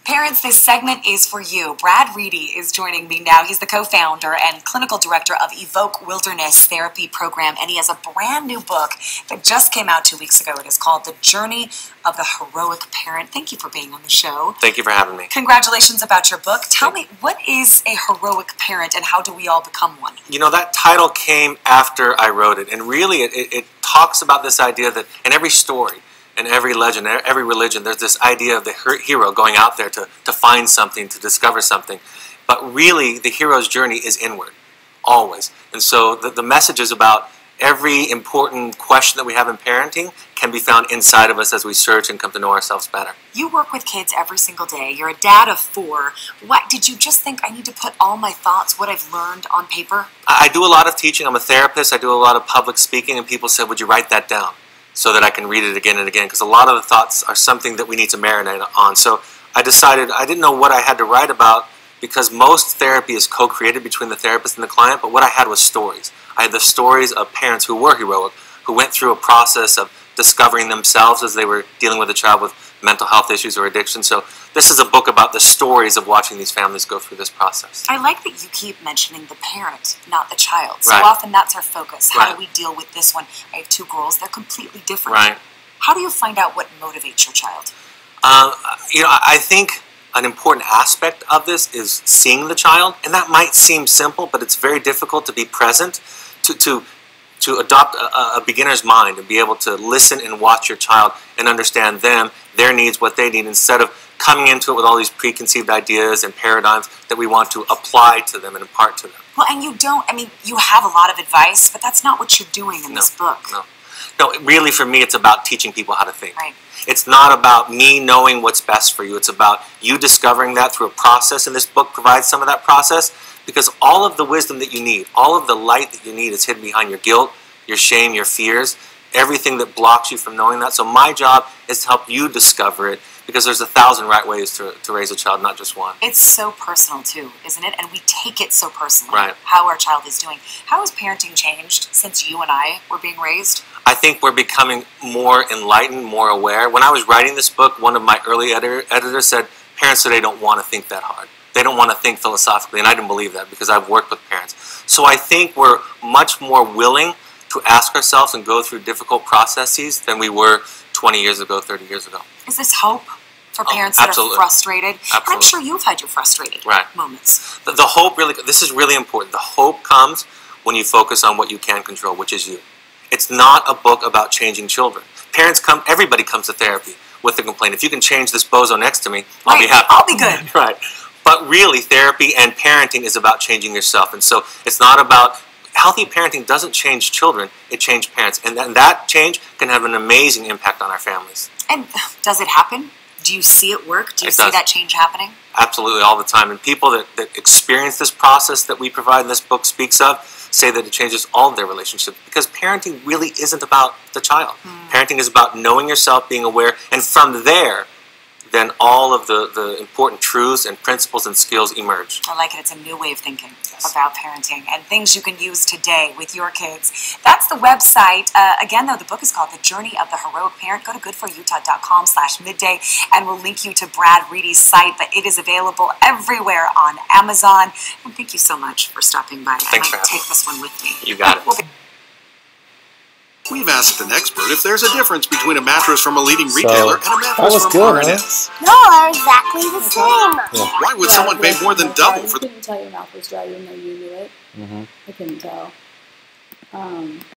Parents, this segment is for you. Brad Reedy is joining me now. He's the co-founder and clinical director of Evoke Wilderness Therapy Program, and he has a brand new book that just came out 2 weeks ago. It is called The Journey of the Heroic Parent. Thank you for being on the show. Thank you for having me. Congratulations about your book. Tell me, what is a heroic parent and how do we all become one? You know, that title came after I wrote it, and really it talks about this idea that in every story, in every legend, every religion, there's this idea of the hero going out there to find something, to discover something. But really, the hero's journey is inward, always. And so the message is about every important question that we have in parenting can be found inside of us as we search and come to know ourselves better. You work with kids every single day. You're a dad of 4. What did you just think, I need to put all my thoughts, what I've learned, on paper? I do a lot of teaching. I'm a therapist. I do a lot of public speaking, and people said, would you write that down so that I can read it again and again? Because a lot of the thoughts are something that we need to marinate on. So I decided I didn't know what I had to write about, because most therapy is co-created between the therapist and the client, but what I had was stories. I had the stories of parents who were heroic, who went through a process of discovering themselves as they were dealing with a child with mental health issues or addiction. So this is a book about the stories of watching these families go through this process. I like that you keep mentioning the parent, not the child. So Right. often that's our focus. How Right. do we deal with this one? I have 2 girls. They're completely different. Right. How do you find out what motivates your child? You know, I think an important aspect of this is seeing the child, and that might seem simple, but it's very difficult to be present, to adopt a beginner's mind and be able to listen and watch your child and understand them, their needs, what they need, instead of coming into it with all these preconceived ideas and paradigms that we want to apply to them and impart to them. Well, and you have a lot of advice, but that's not what you're doing in this book. No, really for me it's about teaching people how to think. Right. It's not about me knowing what's best for you. It's about you discovering that through a process, and this book provides some of that process, because all of the wisdom that you need, all of the light that you need is hidden behind your guilt, your shame, your fears, everything that blocks you from knowing that. So my job is to help you discover it, because there's 1,000 right ways to raise a child, not just one. It's so personal too, isn't it? And we take it so personally, Right. how our child is doing. How has parenting changed since you and I were being raised? I think we're becoming more enlightened, more aware. When I was writing this book, one of my early editors said, parents today don't want to think that hard. They don't want to think philosophically, and I didn't believe that because I've worked with parents. So I think we're much more willing to ask ourselves and go through difficult processes than we were 20 years ago, 30 years ago. Is this hope for parents that are frustrated? Absolutely. I'm sure you've had your frustrated moments. The hope really, this is really important. The hope comes when you focus on what you can control, which is you. It's not a book about changing children. Everybody comes to therapy with a complaint. If you can change this bozo next to me, I'll be happy. I'll be good. Right. But really, therapy and parenting is about changing yourself. And so it's not about, healthy parenting doesn't change children, it changes parents. And that change can have an amazing impact on our families. And does it happen? Do you see it work? Do you see that change happening? Absolutely, all the time. And people that experience this process that we provide and this book speaks of say that it changes all of their relationships, because parenting really isn't about the child. Parenting is about knowing yourself, being aware, and from there, then all of the important truths and principles and skills emerge. I like it. It's a new way of thinking about parenting and things you can use today with your kids. That's the website. Again, though, the book is called The Journey of the Heroic Parent. Go to goodforutah.com/midday and we'll link you to Brad Reedy's site, but it is available everywhere on Amazon. And thank you so much for stopping by. Thanks I might take this one with me. You got it. We've asked an expert if there's a difference between a mattress from a leading retailer and a mattress from R&S. No, they're exactly the same. Well, why would someone pay more than double for the... I couldn't tell your mouth was dry even though you knew it. I couldn't tell.